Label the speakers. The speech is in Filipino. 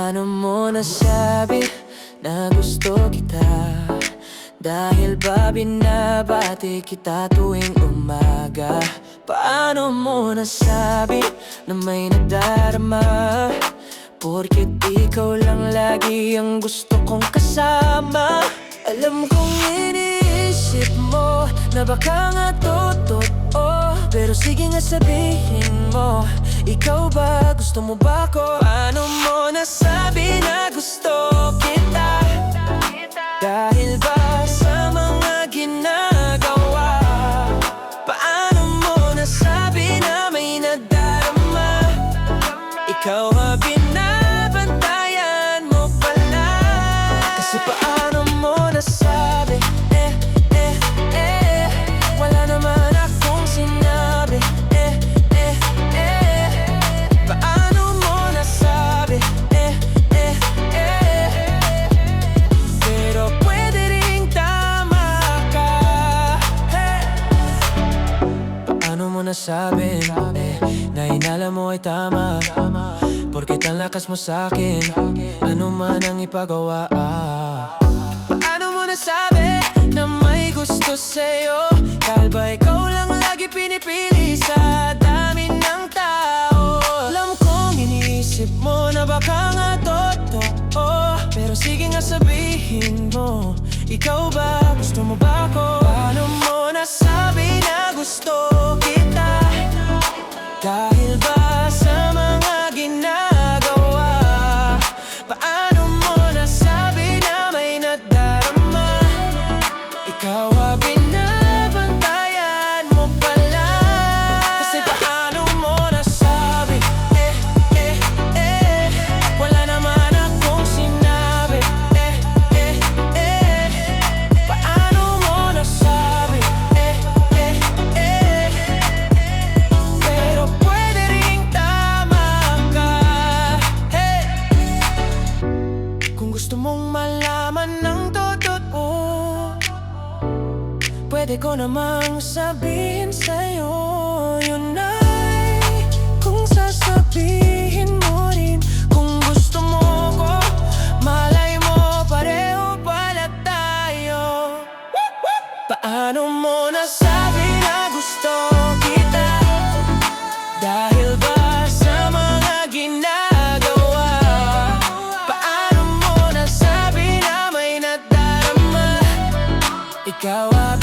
Speaker 1: Paano mo nasabi na gusto kita? Dahil ba binabati kita tuwing umaga? Paano mo nasabi na may nadarama? Porket ikaw lang lagi ang gusto kong kasama. Alam kong iniisip mo na baka nga totoo, pero sige nga sabihin mo, ikaw ba, gusto mo ba ko? Paano mo nasabi na gusto kita? Dahil ba sa mga ginagawa? Paano mo nasabi na may nadarama? Ikaw ba binabantayan mo pala? Kasi paano mo nasabi? Wala naman akong sinabi. Paano mo nasabi? Pero pwede ring tama ka. Paano mo nasabi na inala mo ay tama? Porket ang lakas mo sa'kin, ano man ang ipagawa. Paano mo nasabi na may gusto sa'yo? Dahil ba ikaw lang lagi pinipili sa dami ng tao? Alam kong iniisip mo na baka nga totoo, pero sige nga sabihin mo, ikaw ba, gusto mo ba ko? Paano mo nasabi na gusto kita? Dahil ba sa mga ginagawa? Paano mo nasabi na may nadarama? Ikaw ba binabantayan mo pala? Kasi paano mo nasabi? Wala naman akong sinabi. Paano mo nasabi? Pero pwede ring tama ka. Kung gusto mong malaman ng totoo, pwede ko namang sabihin sa'yo. Yun ay kung sasabihin mo rin. Kung gusto mo ko, malay mo pareho pala tayo. Paano mo nasabi na gusto kita? Dahil ba sa mga ginagawa? Paano mo nasabi na may nadarama? Ikaw ba